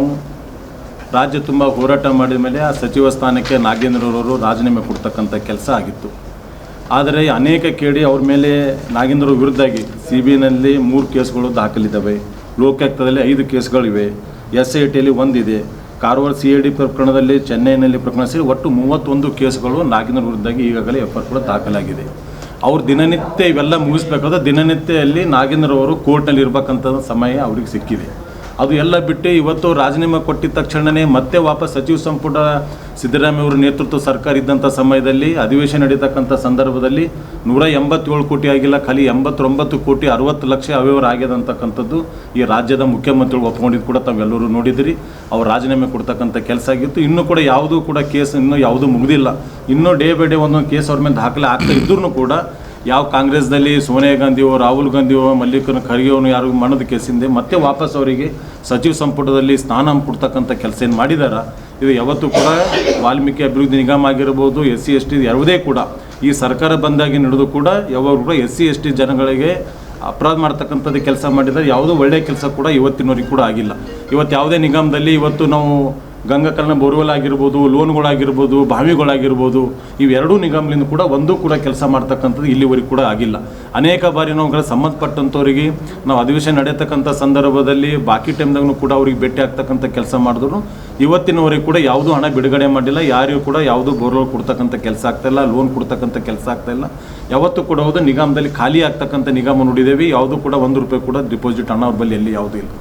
Speaker 7: ರಾಜ್ಯ ತುಂಬ ಹೋರಾಟ ಮಾಡಿದ ಮೇಲೆ ಆ ಸಚಿವ ಸ್ಥಾನಕ್ಕೆ ನಾಗೇಂದ್ರರವರು ರಾಜೀನಾಮೆ ಕೊಡ್ತಕ್ಕಂಥ ಕೆಲಸ ಆಗಿತ್ತು. ಆದರೆ ಅನೇಕ ಕೇಳಿ ಅವ್ರ ಮೇಲೆ ನಾಗೇಂದ್ರ ವಿರುದ್ಧವಾಗಿ CBIನಲ್ಲಿ 3 ಕೇಸ್ಗಳು ದಾಖಲಿದ್ದಾವೆ, ಲೋಕಾಯುಕ್ತದಲ್ಲಿ 5 ಕೇಸ್ಗಳಿವೆ, SITಯಲ್ಲಿ 1 ಇದೆ, ಕಾರವಾರ CID ಪ್ರಕರಣದಲ್ಲಿ ಚೆನ್ನೈನಲ್ಲಿ ಪ್ರಕರಣ ಸೇರಿ ಒಟ್ಟು 31 ಕೇಸ್ಗಳು ನಾಗೇಂದ್ರ ವಿರುದ್ಧವಾಗಿ ಈಗಾಗಲೇ FIR ಕೂಡ ದಾಖಲಾಗಿದೆ. ಅವ್ರು ದಿನನಿತ್ಯ ಇವೆಲ್ಲ ಮುಗಿಸ್ಬೇಕಾದ್ರೆ ದಿನನಿತ್ಯಲ್ಲಿ ನಾಗೇಂದ್ರ ಅವರು ಕೋರ್ಟ್ನಲ್ಲಿ ಇರಬೇಕಂತ ಸಮಯ ಅವ್ರಿಗೆ ಸಿಕ್ಕಿದೆ. ಅದು ಎಲ್ಲ ಬಿಟ್ಟು ಇವತ್ತು ರಾಜೀನಾಮೆ ಕೊಟ್ಟಿದ್ದ ತಕ್ಷಣವೇ ಮತ್ತೆ ವಾಪಸ್ ಸಚಿವ ಸಂಪುಟ ಸಿದ್ದರಾಮಯ್ಯ ಅವರ ನೇತೃತ್ವ ಸರ್ಕಾರ ಇದ್ದಂಥ ಸಮಯದಲ್ಲಿ ಅಧಿವೇಶನ ನಡೀತಕ್ಕಂಥ ಸಂದರ್ಭದಲ್ಲಿ 187 ಕೋಟಿ ಆಗಿಲ್ಲ, ಖಾಲಿ 89 ಕೋಟಿ 60 ಲಕ್ಷ ಅವ್ಯವಹಾರ ಆಗಿದೆ ಅಂತಕ್ಕಂಥದ್ದು ಈ ರಾಜ್ಯದ ಮುಖ್ಯಮಂತ್ರಿಗಳು ಒಪ್ಕೊಂಡಿದ್ದು ಕೂಡ ತಾವೆಲ್ಲರೂ ನೋಡಿದಿರಿ. ಅವ್ರು ರಾಜೀನಾಮೆ ಕೊಡ್ತಕ್ಕಂಥ ಕೆಲಸ ಆಗಿತ್ತು. ಇನ್ನೂ ಕೂಡ ಯಾವುದೂ ಕೂಡ ಕೇಸ್ ಇನ್ನೂ ಯಾವುದೂ ಮುಗಿದಿಲ್ಲ. ಇನ್ನೂ ಡೇ ಬೈ ಡೇ ಒಂದೊಂದು ಕೇಸ್ ಅವ್ರ ಮೇಲೆ ದಾಖಲೆ ಆಗ್ತಾ ಇದ್ರೂ ಕೂಡ ಯಾವ ಕಾಂಗ್ರೆಸ್ದಲ್ಲಿ ಸೋನಿಯಾ ಗಾಂಧಿಯೋ ರಾಹುಲ್ ಗಾಂಧಿಯೋ ಮಲ್ಲಿಕಾರ್ಜುನ ಖರ್ಗೆಯವನು ಯಾರು ಮನದ ಕೇಸಿಂದೆ ಮತ್ತೆ ವಾಪಸ್ ಅವರಿಗೆ ಸಚಿವ ಸಂಪುಟದಲ್ಲಿ ಸ್ಥಾನ ಕೊಡ್ತಕ್ಕಂಥ ಕೆಲಸ ಏನು ಮಾಡಿದಾರ, ಇದು ಯಾವತ್ತೂ ಕೂಡ ವಾಲ್ಮೀಕಿ ಅಭಿವೃದ್ಧಿ ನಿಗಮ ಆಗಿರ್ಬೋದು, SC/ST ಯಾವುದೇ ಕೂಡ ಈ ಸರ್ಕಾರ ಬಂದಾಗಿ ನಡೆದು ಕೂಡ ಯಾವಾಗ ಕೂಡ SC/ST ಜನಗಳಿಗೆ ಅಪರಾಧ ಮಾಡ್ತಕ್ಕಂಥದ್ದು ಕೆಲಸ ಮಾಡಿದರೆ ಯಾವುದೋ ಒಳ್ಳೆಯ ಕೆಲಸ ಕೂಡ ಇವತ್ತಿನವರೆಗೆ ಕೂಡ ಆಗಿಲ್ಲ. ಇವತ್ತು ಯಾವುದೇ ನಿಗಮದಲ್ಲಿ ಇವತ್ತು ನಾವು ಗಂಗಾಕಲ್ನ ಬೋರ್ವೆಲ್ ಆಗಿರ್ಬೋದು, ಲೋನ್ಗಳಾಗಿರ್ಬೋದು, ಬಾವಿಗಳಾಗಿರ್ಬೋದು, ಇವೆರಡೂ ನಿಗಮದಿಂದ ಕೂಡ ಒಂದೂ ಕೂಡ ಕೆಲಸ ಮಾಡ್ತಕ್ಕಂಥದ್ದು ಇಲ್ಲಿವರೆಗೂ ಕೂಡ ಆಗಿಲ್ಲ. ಅನೇಕ ಬಾರಿ ನಾವುಗಳ ಸಂಬಂಧಪಟ್ಟಂಥವ್ರಿಗೆ ನಾವು ಅಧಿವೇಶನ ನಡೆಯತಕ್ಕಂಥ ಸಂದರ್ಭದಲ್ಲಿ ಬಾಕಿ ಟೈಮ್ದಾಗೂ ಕೂಡ ಅವ್ರಿಗೆ ಭೇಟಿ ಆಗ್ತಕ್ಕಂಥ ಕೆಲಸ ಮಾಡಿದ್ರು ಇವತ್ತಿನವರೆಗೆ ಕೂಡ ಯಾವುದೂ ಹಣ ಬಿಡುಗಡೆ ಮಾಡಿಲ್ಲ. ಯಾರಿಗೂ ಕೂಡ ಯಾವುದೂ ಬೋರ್ವೆಲ್ ಕೊಡ್ತಕ್ಕಂಥ ಕೆಲಸ ಆಗ್ತಾಯಿಲ್ಲ, ಲೋನ್ ಕೊಡ್ತಕ್ಕಂಥ ಕೆಲಸ ಆಗ್ತಾಯಿಲ್ಲ. ಯಾವತ್ತೂ ಕೂಡ ಹೌದು ನಿಗಮದಲ್ಲಿ ಖಾಲಿ ಆಗ್ತಕ್ಕಂಥ ನಿಗಮ ನೋಡಿದ್ದೇವೆ. ಯಾವುದೂ ಕೂಡ ₹1 ಕೂಡ ಡಿಪಾಸಿಟ್ ಹಣ ಅವ್ರ ಬಳಿ ಎಲ್ಲಿ ಯಾವುದೂ ಇಲ್ಲ.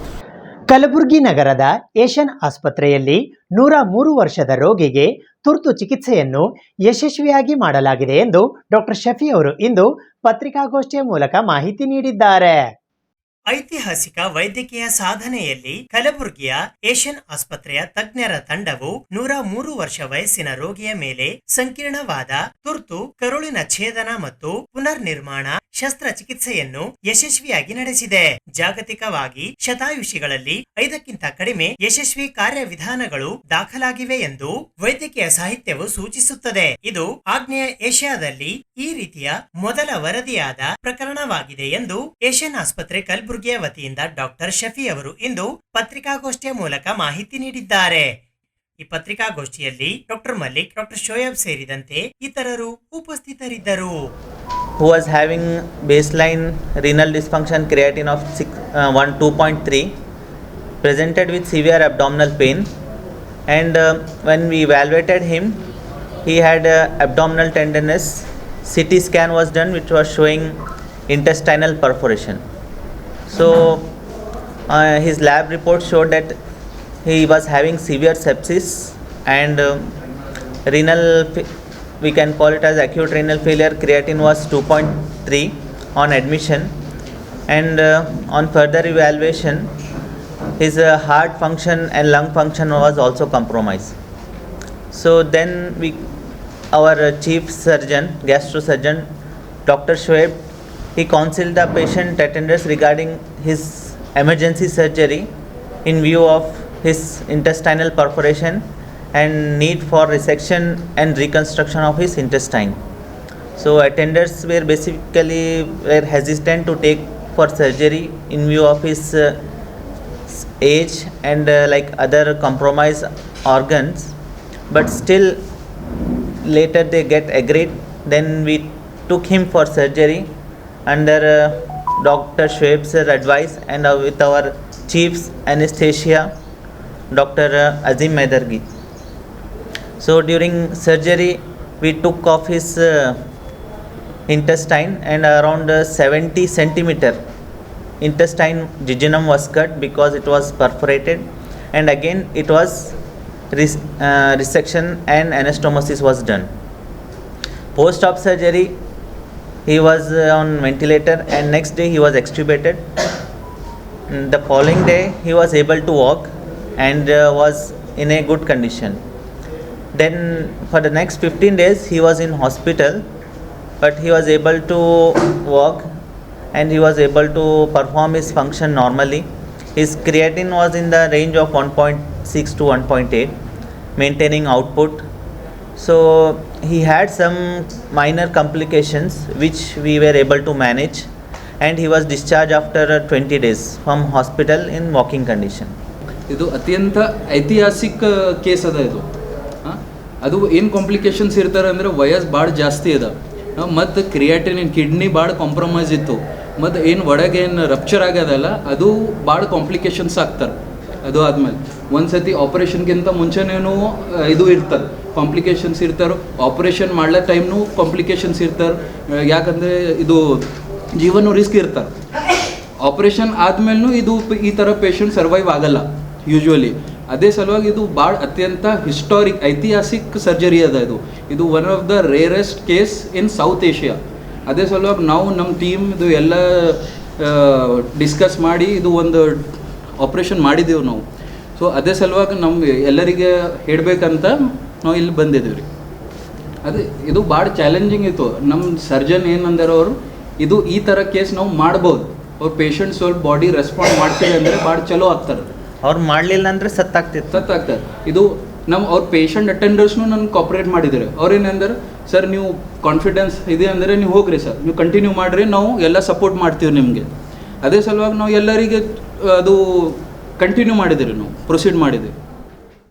Speaker 2: ಕಲಬುರಗಿ ನಗರದ ಏಷ್ಯನ್ ಆಸ್ಪತ್ರೆಯಲ್ಲಿ 103 ವರ್ಷದ ರೋಗಿಗೆ ತುರ್ತು ಚಿಕಿತ್ಸೆಯನ್ನು ಯಶಸ್ವಿಯಾಗಿ ಮಾಡಲಾಗಿದೆ ಎಂದು ಡಾಕ್ಟರ್ ಶಫಿ ಅವರು ಇಂದು ಪತ್ರಿಕಾಗೋಷ್ಠಿಯ ಮೂಲಕ ಮಾಹಿತಿ ನೀಡಿದ್ದಾರೆ.
Speaker 5: ಐತಿಹಾಸಿಕ ವೈದ್ಯಕೀಯ ಸಾಧನೆಯಲ್ಲಿ ಕಲಬುರಗಿಯ ಏಷ್ಯನ್ ಆಸ್ಪತ್ರೆಯ ತಜ್ಞರ ತಂಡವು 103 ವರ್ಷ ವಯಸ್ಸಿನ ರೋಗಿಯ ಮೇಲೆ ಸಂಕೀರ್ಣವಾದ ತುರ್ತು ಕರುಳಿನ ಛೇದನ ಮತ್ತು ಪುನರ್ ನಿರ್ಮಾಣ ಶಸ್ತ್ರಚಿಕಿತ್ಸೆಯನ್ನು ಯಶಸ್ವಿಯಾಗಿ ನಡೆಸಿದೆ. ಜಾಗತಿಕವಾಗಿ ಶತಾಯುಷಿಗಳಲ್ಲಿ 5ಕ್ಕಿಂತ ಕಡಿಮೆ ಯಶಸ್ವಿ ಕಾರ್ಯವಿಧಾನಗಳು ದಾಖಲಾಗಿವೆ ಎಂದು ವೈದ್ಯಕೀಯ ಸಾಹಿತ್ಯವು ಸೂಚಿಸುತ್ತದೆ. ಇದು ಆಗ್ನೇಯ ಏಷ್ಯಾದಲ್ಲಿ ಈ ರೀತಿಯ ಮೊದಲ ವರದಿಯಾದ ಪ್ರಕರಣವಾಗಿದೆ ಎಂದು ಏಷ್ಯನ್ ಆಸ್ಪತ್ರೆ ಕಲಬುರಗಿಯ ವತಿಯಿಂದ ಡಾಕ್ಟರ್ ಶಫಿ ಅವರು ಇಂದು ಪತ್ರಿಕಾಗೋಷ್ಠಿಯ ಮೂಲಕ ಮಾಹಿತಿ ನೀಡಿದ್ದಾರೆ. ಈ ಪತ್ರಿಕಾಗೋಷ್ಠಿಯಲ್ಲಿ ಡಾಕ್ಟರ್ ಮಲ್ಲಿಕ್, ಡಾಕ್ಟರ್ ಶೋಯಬ್ ಸೇರಿದಂತೆ ಇತರರು ಉಪಸ್ಥಿತರಿದ್ದರು.
Speaker 8: Who was having baseline renal dysfunction, creatinine of 2.3, presented with severe abdominal pain, and when we evaluated him, he had abdominal tenderness. CT scan was done which was showing intestinal perforation. So his lab report showed that he was having severe sepsis and renal we can call it as acute renal failure. Creatinine was 2.3 on admission, and on further evaluation his heart function and lung function was also compromised. So then our chief surgeon, gastrosurgeon Dr. Shoaib, he counseled the patient attenders regarding his emergency surgery in view of his intestinal perforation and need for resection and reconstruction of his intestine. So attenders were basically hesitant to take for surgery in view of his age and like other compromised organs, but still later they get agreed. Then we took him for surgery under Dr. Shoaib's advice and with our chief's anesthesia Dr. Azim Maidargi. So during surgery we took off his intestine, and around 70 centimeter intestine jejunum was cut because it was perforated, and again it was resection and anastomosis was done. Post-op surgery he was on ventilator, and next day he was extubated. The following day he was able to walk and was in a good condition. Then for the next 15 days he was in hospital, but he was able to walk and he was able to perform his function normally. His creatinine was in the range of 1.6 to 1.8, maintaining output. So he had some minor complications which we were able to manage, and he was discharged after 20 days from hospital in walking condition.
Speaker 9: ಇದು ಅತ್ಯಂತ ಐತಿಹಾಸಿಕ ಕೇಸ್ ಅದ. ಇದು ಅದು ಏನು ಕಾಂಪ್ಲಿಕೇಶನ್ಸ್ ಇರ್ತಾರೆ ಅಂದರೆ ವಯಸ್ಸು ಭಾಳ ಜಾಸ್ತಿ ಅದ, ಮತ್ತು ಕ್ರಿಯಾಟಿನಿನ್ ಕಿಡ್ನಿ ಭಾಳ ಕಾಂಪ್ರಮೈಸ್ ಇತ್ತು, ಮತ್ತು ಏನು ಒಳಗೇನು ರಪ್ಚರ್ ಆಗ್ಯದಲ್ಲ ಅದು ಭಾಳ ಕಾಂಪ್ಲಿಕೇಶನ್ಸ್ ಆಗ್ತಾರೆ. ಅದು ಆದಮೇಲೆ ಒಂದು ಸತಿ ಆಪ್ರೇಷನ್ಗಿಂತ ಮುಂಚೆನೇನು ಇದು ಇರ್ತಾರೆ, ಕಾಂಪ್ಲಿಕೇಶನ್ಸ್ ಇರ್ತಾರೆ. ಆಪ್ರೇಷನ್ ಮಾಡೋ ಟೈಮ್ನು ಕಾಂಪ್ಲಿಕೇಶನ್ಸ್ ಇರ್ತಾರೆ, ಯಾಕಂದರೆ ಇದು ಜೀವನ ರಿಸ್ಕ್ ಇರ್ತಾರೆ. ಆಪ್ರೇಷನ್ ಆದಮೇಲೂ ಇದು ಈ ಥರ ಪೇಷಂಟ್ ಸರ್ವೈವ್ ಆಗಲ್ಲ ಯೂಶ್ವಲಿ. ಅದೇ ಸಲುವಾಗಿ ಇದು ಭಾಳ ಅತ್ಯಂತ ಹಿಸ್ಟಾರಿಕ್ ಐತಿಹಾಸಿಕ್ ಸರ್ಜರಿ ಅದ. ಇದು one of the rarest case in south Asia. ಅದೇ ಸಲುವಾಗಿ ನಾವು ನಮ್ಮ ಟೀಮ್ ಇದು ಎಲ್ಲ ಡಿಸ್ಕಸ್ ಮಾಡಿ ಇದು ಒಂದು ಆಪ್ರೇಷನ್ ಮಾಡಿದ್ದೀವಿ ನಾವು. ಸೊ ಅದೇ ಸಲುವಾಗಿ ನಮ್ಮ ಎಲ್ಲರಿಗೆ ಹೇಳಬೇಕಂತ ನಾವು ಇಲ್ಲಿ ಬಂದಿದ್ದೀವಿ ರೀ. ಅದೇ ಇದು ಭಾಳ ಚಾಲೆಂಜಿಂಗ್ ಇತ್ತು. ನಮ್ಮ ಸರ್ಜನ್ ಏನಂದಾರ ಅವರು, ಇದು ಈ ಥರ ಕೇಸ್ ನಾವು ಮಾಡ್ಬೋದು, ಅವ್ರ ಪೇಷಂಟ್ ಸ್ವಲ್ಪ ಬಾಡಿ ರೆಸ್ಪಾಂಡ್ ಮಾಡ್ತೀವಿ ಅಂದರೆ ಭಾಳ ಚಲೋ ಆಗ್ತಾರೆ.
Speaker 8: ಅವ್ರು ಮಾಡಲಿಲ್ಲ ಅಂದರೆ
Speaker 9: ಸತ್ತಾಗ್ತಾರೆ. ಇದು ಅವ್ರ ಪೇಷಂಟ್ ಅಟೆಂಡರ್ಸ್ನು ನನಗೆ ಕೋಪ್ರೇಟ್ ಮಾಡಿದ್ದಾರೆ. ಅವ್ರೇನಂದ್ರೆ, ಸರ್ ನೀವು ಕಾನ್ಫಿಡೆನ್ಸ್ ಇದೆ ಅಂದರೆ ನೀವು ಹೋಗ್ರಿ ಸರ್, ನೀವು ಕಂಟಿನ್ಯೂ ಮಾಡಿರಿ, ನಾವು ಎಲ್ಲ ಸಪೋರ್ಟ್ ಮಾಡ್ತೀವಿ ನಿಮಗೆ. ಅದೇ ಸಲುವಾಗಿ ನಾವು ಎಲ್ಲರಿಗೆ ಅದು ಕಂಟಿನ್ಯೂ ಮಾಡಿದ್ದೀರಿ, ನಾವು ಪ್ರೊಸೀಡ್ ಮಾಡಿದ್ದೀವಿ.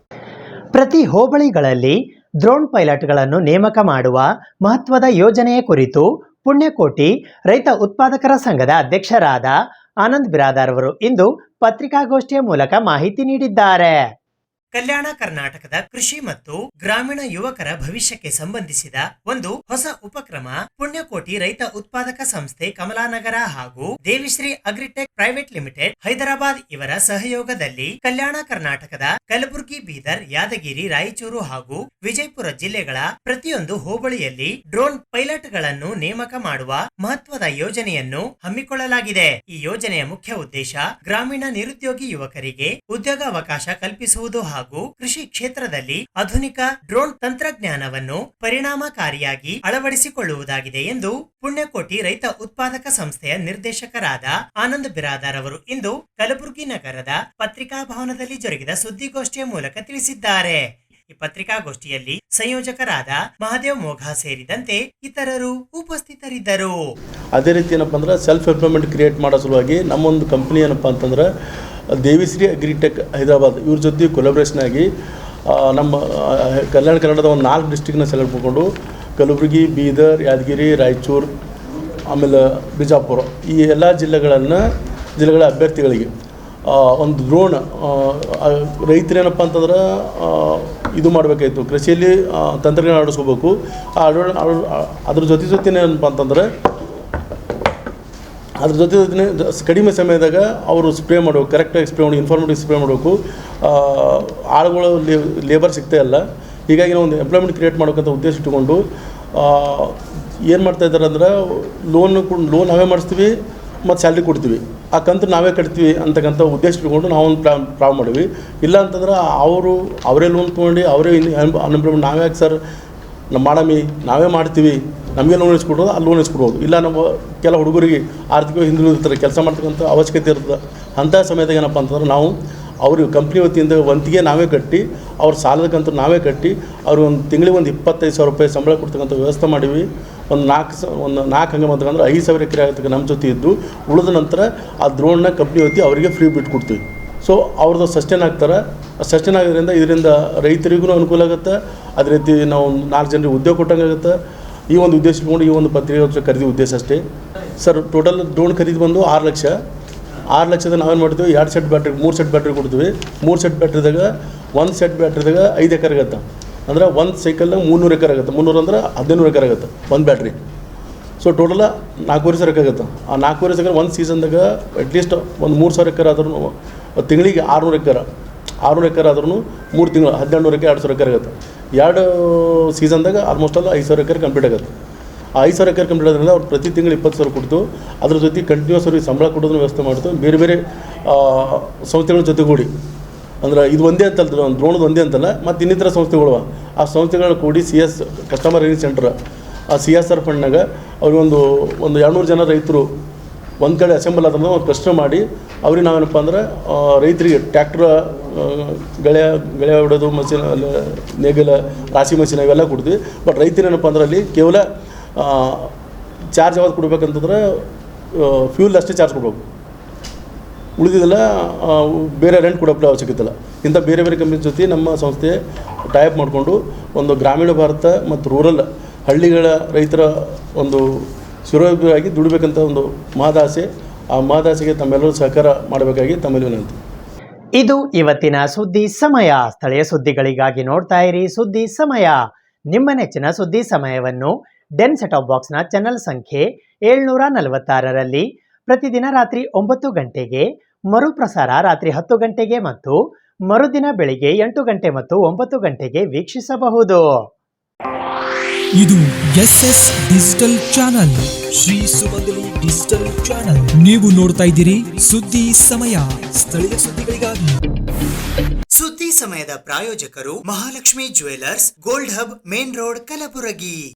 Speaker 2: ಪ್ರತಿ ಹೋಬಳಿಗಳಲ್ಲಿ ಡ್ರೋನ್ ಪೈಲಟ್ಗಳನ್ನು ನೇಮಕ ಮಾಡುವ ಮಹತ್ವದ ಯೋಜನೆಯ ಕುರಿತು ಪುಣ್ಯಕೋಟಿ ರೈತ ಉತ್ಪಾದಕರ ಸಂಘದ ಅಧ್ಯಕ್ಷರಾದ ಆನಂದ್ ಬಿರಾದಾರ್ ಅವರು ಇಂದು ಪತ್ರಿಕಾಗೋಷ್ಠಿಯ ಮೂಲಕ ಮಾಹಿತಿ ನೀಡಿದ್ದಾರೆ.
Speaker 5: ಕಲ್ಯಾಣ ಕರ್ನಾಟಕದ ಕೃಷಿ ಮತ್ತು ಗ್ರಾಮೀಣ ಯುವಕರ ಭವಿಷ್ಯಕ್ಕೆ ಸಂಬಂಧಿಸಿದ ಒಂದು ಹೊಸ ಉಪಕ್ರಮ ಪುಣ್ಯಕೋಟಿ ರೈತ ಉತ್ಪಾದಕ ಸಂಸ್ಥೆ ಕಮಲಾನಗರ ಹಾಗೂ Devishree agritech private limited Hyderabad ಇವರ ಸಹಯೋಗದಲ್ಲಿ ಕಲ್ಯಾಣ ಕರ್ನಾಟಕದ ಕಲಬುರಗಿ, ಬೀದರ್, ಯಾದಗಿರಿ, ರಾಯಚೂರು ಹಾಗೂ ವಿಜಯಪುರ ಜಿಲ್ಲೆಗಳ ಪ್ರತಿಯೊಂದು ಹೋಬಳಿಯಲ್ಲಿ ಡ್ರೋನ್ ಪೈಲಟ್ ಗಳನ್ನು ನೇಮಕ ಮಾಡುವ ಮಹತ್ವದ ಯೋಜನೆಯನ್ನು ಹಮ್ಮಿಕೊಳ್ಳಲಾಗಿದೆ. ಈ ಯೋಜನೆಯ ಮುಖ್ಯ ಉದ್ದೇಶ ಗ್ರಾಮೀಣ ನಿರುದ್ಯೋಗಿ ಯುವಕರಿಗೆ ಉದ್ಯೋಗಾವಕಾಶ ಕಲ್ಪಿಸುವುದು ಹಾಗೂ ಕೃಷಿ ಕ್ಷೇತ್ರದಲ್ಲಿ ಆಧುನಿಕ ಡ್ರೋನ್ ತಂತ್ರಜ್ಞಾನವನ್ನು ಪರಿಣಾಮಕಾರಿಯಾಗಿ ಅಳವಡಿಸಿಕೊಳ್ಳುವುದಾಗಿದೆ ಎಂದು ಪುಣ್ಯಕೋಟಿ ರೈತ ಉತ್ಪಾದಕ ಸಂಸ್ಥೆಯ ನಿರ್ದೇಶಕರಾದ ಆನಂದ್ ಬಿರಾದಾರ್ ಅವರು ಇಂದು ಕಲಬುರಗಿ ನಗರದ ಪತ್ರಿಕಾ ಭವನದಲ್ಲಿ ಜರುಗಿದ ಸುದ್ದಿಗೋಷ್ಠಿಯ ಮೂಲಕ ತಿಳಿಸಿದ್ದಾರೆ. ಈ ಪತ್ರಿಕಾಗೋಷ್ಠಿಯಲ್ಲಿ ಸಂಯೋಜಕರಾದ ಮಹಾದೇವ್ ಮೋಘಾ ಸೇರಿದಂತೆ ಇತರರು ಉಪಸ್ಥಿತರಿದ್ದರು.
Speaker 10: ಅದೇ ರೀತಿ ಏನಪ್ಪ ಅಂದ್ರೆ ಸೆಲ್ಫ್ ಎಂಪ್ಲಾಯ್ಮೆಂಟ್ ಕ್ರಿಯೇಟ್ ಮಾಡೋ ಸಲುವಾಗಿ ನಮ್ಮೊಂದು ಕಂಪ್ನಿ ಏನಪ್ಪ ಅಂತಂದ್ರೆ ದೇವಿಶ್ರೀ ಅಗ್ರಿಟೆಕ್ ಹೈದರಾಬಾದ್ ಇವ್ರ ಜೊತೆ ಕೊಲಾಬ್ರೇಷನ್ ಆಗಿ ನಮ್ಮ ಕಲ್ಯಾಣ ಕರ್ನಾಟಕದ ಒಂದು 4 ಡಿಸ್ಟ್ರಿಕ್ನ ಸೆಲೆಕ್ಟ್ ಮಾಡಿಕೊಂಡು ಕಲಬುರಗಿ, ಬೀದರ್, ಯಾದಗಿರಿ, ರಾಯಚೂರು, ಆಮೇಲೆ ಬಿಜಾಪುರ ಈ ಎಲ್ಲ ಜಿಲ್ಲೆಗಳ ಅಭ್ಯರ್ಥಿಗಳಿಗೆ ಒಂದು ಡ್ರೋನ್ ರೈತರೇನಪ್ಪ ಅಂತಂದ್ರೆ ಇದು ಮಾಡಬೇಕಾಯ್ತು, ಕೃಷಿಯಲ್ಲಿ ತಂತ್ರಜ್ಞಾನ ಅಳವಡಿಸ್ಕೋಬೇಕು. ಅದ್ರ ಜೊತೆ ಏನಪ್ಪ ಅಂತಂದ್ರೆ ಅದ್ರ ಜೊತೆ ಕಡಿಮೆ ಸಮಯದಾಗ ಅವರು ಸ್ಪ್ರೇ ಮಾಡಬೇಕು, ಕರೆಕ್ಟಾಗಿ ಸ್ಪ್ರೇ ಮಾಡಿ ಇನ್ಫಾರ್ಮೇಟಿವ್ ಸ್ಪ್ರೇ ಮಾಡಬೇಕು. ಆಳುಗಳು ಲೇಬರ್ ಸಿಗ್ತಾ ಇಲ್ಲ. ಹೀಗಾಗಿ ನಾವು ಒಂದು ಎಂಪ್ಲಾಯ್ಮೆಂಟ್ ಕ್ರಿಯೇಟ್ ಮಾಡೋಕ್ಕಂತ ಉದ್ದೇಶ ಇಟ್ಟುಕೊಂಡು ಏನು ಮಾಡ್ತಾಯಿದ್ದಾರೆ ಅಂದ್ರೆ ಲೋನ್ ನಾವೇ ಮಾಡಿಸ್ತೀವಿ ಮತ್ತು ಸ್ಯಾಲ್ರಿ ಕೊಡ್ತೀವಿ, ಆ ಕಂತು ನಾವೇ ಕಟ್ತೀವಿ ಅಂತಕ್ಕಂಥ ಉದ್ದೇಶ ಇಟ್ಕೊಂಡು ನಾವೊಂದು ಪ್ರಾವ್ ಮಾಡೀವಿ. ಇಲ್ಲ ಅಂತಂದ್ರೆ ಅವರೇ ಲೋನ್ ತೊಗೊಂಡು ಅವರೇ ಅನ್ಎಂಪ್ಲಾಯ್ಮೆಂಟ್ ನಾವೇ ಯಾಕೆ ಸರ್ ಮಾಡಮಿ ನಾವೇ ಮಾಡ್ತೀವಿ, ನಮಗೆ ಲೋನ್ ಇಸ್ಕೊಡೋದು ಅಲ್ಲಿ ಲೋನ್ ಇಸ್ಕೊಡ್ಬೋದು. ಇಲ್ಲ ನಮ್ಮ ಕೆಲ ಹುಡುಗರಿಗೆ ಆರ್ಥಿಕವಾಗಿ ಹಿಂದುಳಿದಿರ್ತಾರೆ, ಕೆಲಸ ಮಾಡ್ತಕ್ಕಂಥ ಅವಶ್ಯಕತೆ ಇರ್ತದೆ. ಅಂಥ ಸಮಯದಾಗ ಏನಪ್ಪ ಅಂತಂದ್ರೆ ನಾವು ಅವ್ರಿಗೆ ಕಂಪ್ನಿ ವತಿಯಿಂದ ವಂತಿಗೆ ನಾವೇ ಕಟ್ಟಿ, ಅವ್ರ ಸಾಲದ ಕಂತು ನಾವೇ ಕಟ್ಟಿ, ಅವ್ರಿಗೆ ಒಂದು ತಿಂಗಳಿಗೆ ಒಂದು 25,000 ರೂಪಾಯಿ ಸಂಬಳ ಕೊಡ್ತಕ್ಕಂಥ ವ್ಯವಸ್ಥೆ ಮಾಡೀವಿ. ಒಂದು 4 ಹಂಗೆ ಅಂತಂದ್ರೆ 5,000 ಎಕರೆ ಆಗತಕ್ಕ ನಮ್ಮ ಜೊತೆ ಇದ್ದು ಉಳಿದ ನಂತರ ಆ ಡ್ರೋನ್ನ ಕಂಪ್ನಿ ವತಿ ಅವರಿಗೆ ಫ್ರೀ ಬಿಟ್ಟು ಕೊಡ್ತೀವಿ. ಸೊ ಅವ್ರದ್ದು ಸಸ್ಟೈನ್ ಆಗ್ತಾರೆ. ಸಸ್ಟೈನ್ ಆಗೋದ್ರಿಂದ ಇದರಿಂದ ರೈತರಿಗೂ ಅನುಕೂಲ ಆಗುತ್ತೆ, ಅದೇ ರೀತಿ ನಾವು 4 ಜನರಿಗೆ ಉದ್ಯೋಗ ಕೊಟ್ಟಂಗೆ ಆಗುತ್ತೆ. ಈ ಒಂದು ಉದ್ದೇಶ ಇಟ್ಕೊಂಡು ಈ ಒಂದು ಪತ್ರಿಕೆ ಖರೀದಿ ಉದ್ದೇಶ ಅಷ್ಟೇ ಸರ್. ಟೋಟಲ್ ಡ್ರೋನ್ ಖರೀದಿ ಬಂದು 6 ಲಕ್ಷ. 6 ಲಕ್ಷದ ನಾವೇನು ಮಾಡ್ತೀವಿ, 2 ಸೆಟ್ ಬ್ಯಾಟ್ರಿ 3 ಸೆಟ್ ಬ್ಯಾಟ್ರಿ ಕೊಡ್ತೀವಿ. 3 ಸೆಟ್ ಬ್ಯಾಟ್ರಿದಾಗ 1 ಸೆಟ್ ಬ್ಯಾಟ್ರಿದಾಗ 5 ಎಕರೆ ಆಗುತ್ತೆ. ಅಂದ್ರೆ ಒಂದು ಸೈಕಲ್ನಾಗ 300 ಎಕರೆ ಆಗುತ್ತೆ. 300 ಅಂದ್ರೆ 1500 ಎಕರೆ ಆಗುತ್ತೆ ಒಂದು ಬ್ಯಾಟ್ರಿ. ಸೊ ಟೋಟಲ 4,500 ಎಕರೆ ಆಗುತ್ತೆ. ಆ 4,500 ಎಕರೆ ಒಂದು ಸೀಸನ್ದಾಗ ಅಟ್ಲೀಸ್ಟ್ ಒಂದು 3,000 ಎಕರೆ ಆದ್ರೂ ತಿಂಗಳಿಗೆ 600 ಎಕರೆ ಆದ್ರೂ 3 ತಿಂಗಳು 1,200 ಎಕರೆ 2,000 ಎಕರೆ ಆಗುತ್ತೆ. 2 ಸೀಸನ್ದಾಗ ಆಲ್ಮೋಸ್ಟ್ ಅಲ್ಲ 5,000 ಎಕರೆ ಕಂಪ್ಲೀಟ್ ಆಗುತ್ತೆ. ಆ 5,000 ಎಕರೆ ಕಂಪ್ಲೀಟ್ ಆದ್ರಿಂದ ಅವ್ರು ಪ್ರತಿ ತಿಂಗಳು 20,000 ಕೊಡ್ತು. ಅದ್ರ ಜೊತೆ ಕಂಟಿನ್ಯೂಸ್ ಅವ್ರಿಗೆ ಸಂಬಳ ಕೊಡೋದನ್ನ ವ್ಯವಸ್ಥೆ ಮಾಡ್ತು. ಬೇರೆ ಬೇರೆ ಸಂಸ್ಥೆಗಳ ಜೊತೆಗೂಡಿ ಅಂದ್ರೆ ಇದು ಒಂದೇ ಅಂತಲ್ಲ, ಡ್ರೋಣದ ಒಂದೇ ಅಂತಲ್ಲ, ಮತ್ತು ಇನ್ನಿತರ ಸಂಸ್ಥೆಗಳು ಆ ಸಂಸ್ಥೆಗಳನ್ನ ಕೂಡಿ CS ಕಸ್ಟಮರ್ ಸರ್ವಿಸ್ ಸೆಂಟರ್ ಆ CSR ಫಂಡ್ನಾಗ ಅವ್ರಿಗೆ ಒಂದು 200 ಜನ ರೈತರು ಒಂದು ಕಡೆ ಅಸೆಂಬಲ್ ಆದ್ರೂ ಒಂದು ಕ್ಲಸ್ಟರ್ ಮಾಡಿ ಅವ್ರಿಗೆ ನಾವೇನಪ್ಪ ಅಂದ್ರೆ ರೈತರಿಗೆ ಟ್ಯಾಕ್ಟ್ರ ಗಳೆ ಹೊಡೋದು ಮಷಿನ್ ನೇಗಿಲ ರಾಶಿ ಮಷಿನ್ ಇವೆಲ್ಲ ಕೊಡ್ತೀವಿ. ಬಟ್ ರೈತರೇನಪ್ಪ ಅಂದ್ರೆ ಅಲ್ಲಿ ಕೇವಲ ಚಾರ್ಜ್ ಯಾವ್ದು ಕೊಡ್ಬೇಕಂತಂದ್ರೆ ಫ್ಯೂಲ್ ಅಷ್ಟೇ ಚಾರ್ಜ್ ಕೊಡ್ಬೇಕು, ಉಳಿದಿದ್ದೆಲ್ಲ ಬೇರೆ ರೆಂಟ್ ಕೊಡೋಕ್ಕೆ ಅವಶ್ಯಕತೆ ಇಲ್ಲ. ಇಂಥ ಬೇರೆ ಬೇರೆ ಕಂಪ್ನಿ ಜೊತೆ ನಮ್ಮ ಸಂಸ್ಥೆ ಟೈಪ್ ಮಾಡಿಕೊಂಡು ಒಂದು ಗ್ರಾಮೀಣ ಭಾರತ ಮತ್ತು ರೂರಲ್ ಹಳ್ಳಿಗಳ ರೈತರ ಒಂದು ಶಿರೋಭಿಯಾಗಿ ದುಡಿಬೇಕಂತ ಒಂದು ಮಹದಾಸೆ. ಆ ಮಹದಾಸೆಗೆ ತಮ್ಮೆಲ್ಲರೂ ಸಹಕಾರ ಮಾಡಬೇಕಾಗಿ ತಮ್ಮಲ್ಲಿ ವಿನಂತಿ.
Speaker 2: ಇದು ಇವತ್ತಿನ ಸುದ್ದಿ ಸಮಯ. ಸ್ಥಳೀಯ ಸುದ್ದಿಗಳಿಗಾಗಿ ನೋಡ್ತಾ ಇರಿ ಸುದ್ದಿ ಸಮಯ. ನಿಮ್ಮ ನೆಚ್ಚಿನ ಸುದ್ದಿ ಸಮಯವನ್ನು ಡೆನ್ ಸೆಟ್ ಆಫ್ ಬಾಕ್ಸ್ನ ಚಾನೆಲ್ ಸಂಖ್ಯೆ 746ರಲ್ಲಿ ಪ್ರತಿದಿನ ರಾತ್ರಿ 9 ಗಂಟೆಗೆ, ಮರುಪ್ರಸಾರ ರಾತ್ರಿ 10 ಗಂಟೆಗೆ ಮತ್ತು ಮರುದಿನ ಬೆಳಿಗ್ಗೆ 8 ಗಂಟೆ ಮತ್ತು 9 ಗಂಟೆಗೆ ವೀಕ್ಷಿಸಬಹುದು.
Speaker 1: ಇದು SS ಡಿಜಿಟಲ್ ಚಾನಲ್, ಶ್ರೀ ಸುಮಂಗಲಿ ಡಿಜಿಟಲ್ ಚಾನಲ್. ನೀವು ನೋಡ್ತಾ ಇದ್ದೀರಿ ಸುದ್ದಿ ಸಮಯ, ಸ್ಥಳೀಯ ಸುದ್ದಿಗಳಿಗಾಗಿ.
Speaker 5: ಸುದ್ದಿ ಸಮಯದ ಪ್ರಾಯೋಜಕರು Mahalakshmi jewellers, gold hub, main road, Kalaburagi.